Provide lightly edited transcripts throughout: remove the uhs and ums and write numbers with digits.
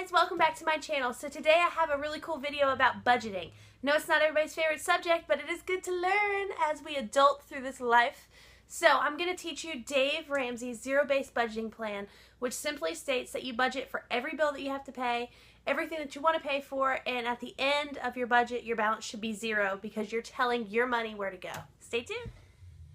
guys, welcome back to my channel. So today I have a really cool video about budgeting. No, it's not everybody's favorite subject, but it is good to learn as we adult through this life. So I'm going to teach you Dave Ramsey's zero-based budgeting plan, which simply states that you budget for every bill that you have to pay, everything that you want to pay for, and at the end of your budget, your balance should be zero because you're telling your money where to go. Stay tuned.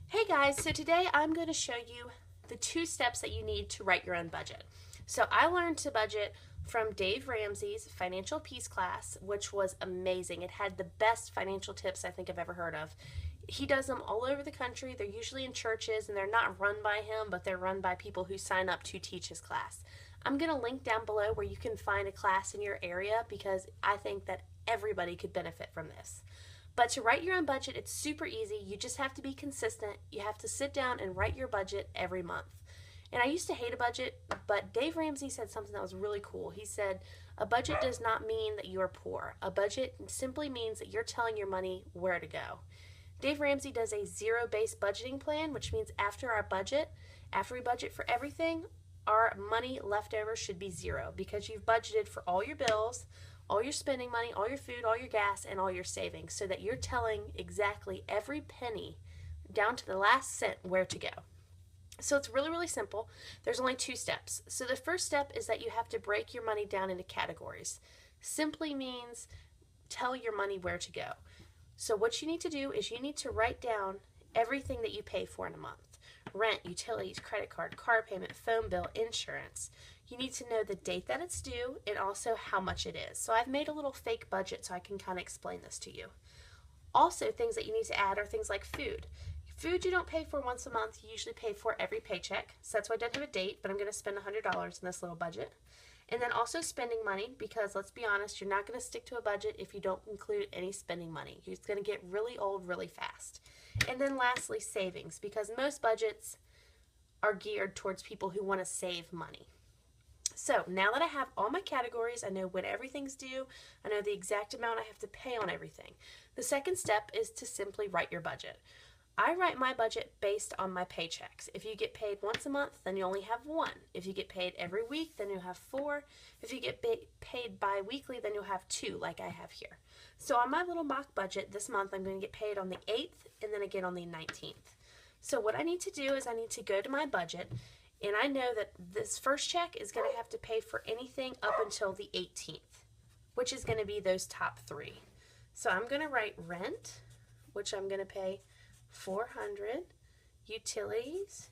Hey guys, so today I'm going to show you the 2 steps that you need to write your own budget. So I learned to budget from Dave Ramsey's Financial Peace class, which was amazing. It had the best financial tips I think I've ever heard of. He does them all over the country. They're usually in churches, and they're not run by him, but they're run by people who sign up to teach his class. I'm going to link down below where you can find a class in your area because I think that everybody could benefit from this. But to write your own budget, it's super easy. You just have to be consistent. You have to sit down and write your budget every month. And I used to hate a budget, but Dave Ramsey said something that was really cool. He said, a budget does not mean that you are poor. A budget simply means that you're telling your money where to go. Dave Ramsey does a zero-based budgeting plan, which means after we budget for everything, our money left over should be zero because you've budgeted for all your bills, all your spending money, all your food, all your gas, and all your savings so that you're telling exactly every penny down to the last cent where to go. So it's really, really simple. There's only 2 steps. So the first step is that you have to break your money down into categories. Simply means tell your money where to go. So what you need to do is you need to write down everything that you pay for in a month. Rent, utilities, credit card, car payment, phone bill, insurance. You need to know the date that it's due and also how much it is. So I've made a little fake budget so I can kind of explain this to you. Also, things that you need to add are things like food. Food you don't pay for once a month, you usually pay for every paycheck. So that's why I don't have a date, but I'm going to spend $100 in this little budget. And then also spending money, because let's be honest, you're not going to stick to a budget if you don't include any spending money. You're going to get really old really fast. And then lastly, savings, because most budgets are geared towards people who want to save money. So now that I have all my categories, I know when everything's due, I know the exact amount I have to pay on everything. The second step is to simply write your budget. I write my budget based on my paychecks. If you get paid once a month, then you only have 1. If you get paid every week, then you'll have 4. If you get paid bi-weekly, then you'll have 2, like I have here. So on my little mock budget this month, I'm going to get paid on the 8th and then again on the 19th. So what I need to do is I need to go to my budget, and I know that this first check is going to have to pay for anything up until the 18th, which is going to be those top 3. So I'm going to write rent, which I'm going to pay $400, utilities.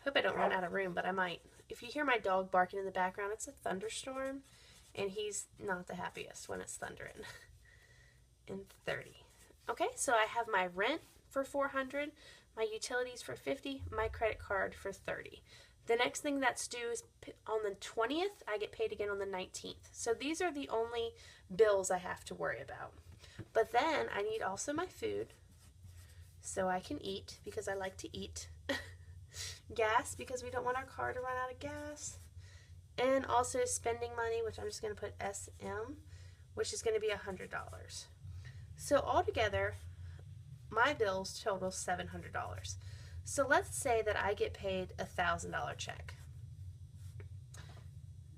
Hope I don't run out of room, but I might. If you hear my dog barking in the background, it's a thunderstorm, and he's not the happiest when it's thundering. And 30. Okay, so I have my rent for $400, my utilities for $50, my credit card for $30. The next thing that's due is on the 20th. I get paid again on the 19th. So these are the only bills I have to worry about. But then I need also my food, so I can eat because I like to eat. Gas, because we don't want our car to run out of gas. And also spending money, which I'm just going to put SM, which is going to be $100. So altogether, my bills total $700. So let's say that I get paid a $1,000 check.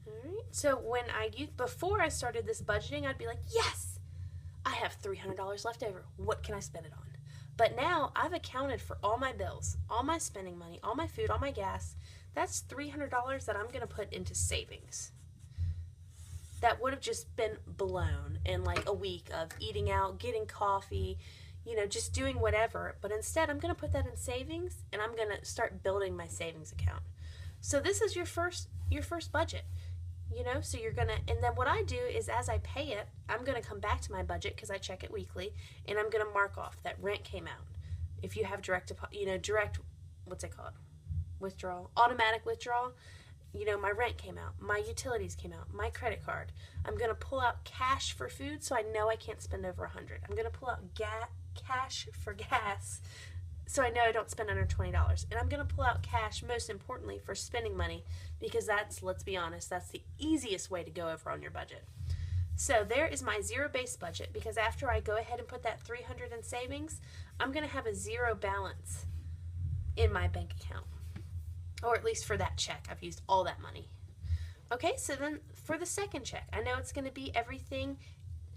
Alright, so before I started this budgeting, I'd be like, yes, I have $300 left over. What can I spend it on? But now I've accounted for all my bills, all my spending money, all my food, all my gas. That's $300 that I'm going to put into savings. That would have just been blown in like a week of eating out, getting coffee, just doing whatever. But instead, I'm going to put that in savings, and I'm going to start building my savings account. So this is your first budget. So you're going to, and then what I do is as I pay it, I'm going to come back to my budget because I check it weekly, and I'm going to mark off that rent came out. If you have what's it called? Withdrawal, automatic withdrawal, my rent came out, my utilities came out, my credit card. I'm going to pull out cash for food so I know I can't spend over $100. I'm going to pull out cash for gas so I know I don't spend under $20. And I'm going to pull out cash, most importantly, for spending money because let's be honest, that's the easiest way to go over on your budget. So there is my zero-based budget because after I go ahead and put that $300 in savings, I'm going to have a zero balance in my bank account. Or at least for that check. I've used all that money. Okay, so then for the second check, I know it's going to be everything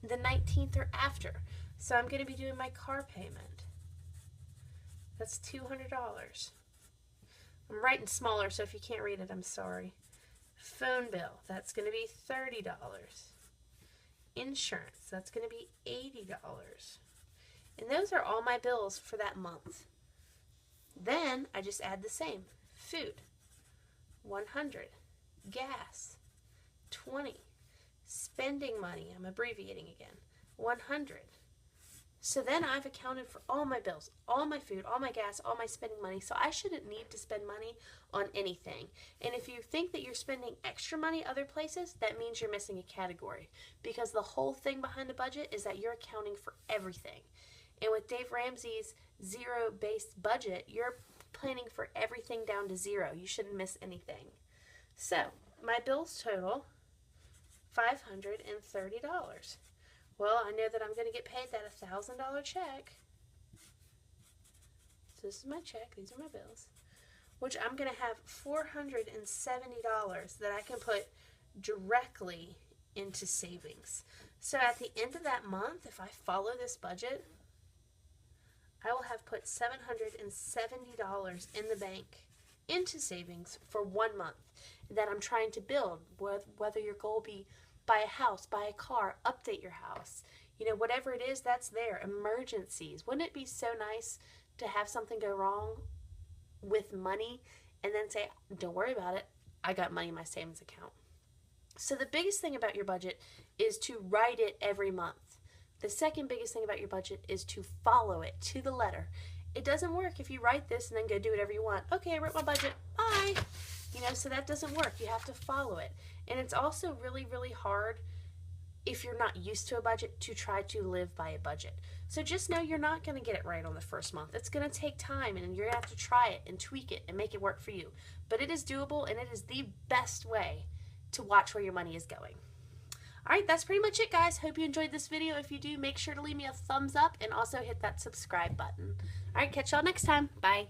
the 19th or after. So I'm going to be doing my car payment. That's $200. I'm writing smaller, so if you can't read it, I'm sorry. Phone bill, that's going to be $30. Insurance, that's going to be $80. And those are all my bills for that month. Then I just add the same. Food, $100. Gas, $20. Spending money, I'm abbreviating again, $100. So then I've accounted for all my bills, all my food, all my gas, all my spending money. So I shouldn't need to spend money on anything. And if you think that you're spending extra money other places, that means you're missing a category. Because the whole thing behind the budget is that you're accounting for everything. And with Dave Ramsey's zero-based budget, you're planning for everything down to zero. You shouldn't miss anything. So my bills total $530. Well, I know that I'm going to get paid that $1,000 check. So this is my check. These are my bills. Which I'm going to have $470 that I can put directly into savings. So at the end of that month, if I follow this budget, I will have put $770 in the bank into savings for 1 month that I'm trying to build, whether your goal be buy a house, buy a car, update your house. You know, whatever it is, that's there. Emergencies. Wouldn't it be so nice to have something go wrong with money and then say, don't worry about it, I got money in my savings account. So the biggest thing about your budget is to write it every month. The second biggest thing about your budget is to follow it to the letter. It doesn't work if you write this and then go do whatever you want. Okay, I wrote my budget, bye. You know, so that doesn't work. You have to follow it. And it's also really, really hard if you're not used to a budget to try to live by a budget. So just know you're not going to get it right on the first month. It's going to take time, and you're going to have to try it and tweak it and make it work for you. But it is doable, and it is the best way to watch where your money is going. All right, that's pretty much it, guys. Hope you enjoyed this video. If you do, make sure to leave me a thumbs up and also hit that subscribe button. All right, catch y'all next time. Bye.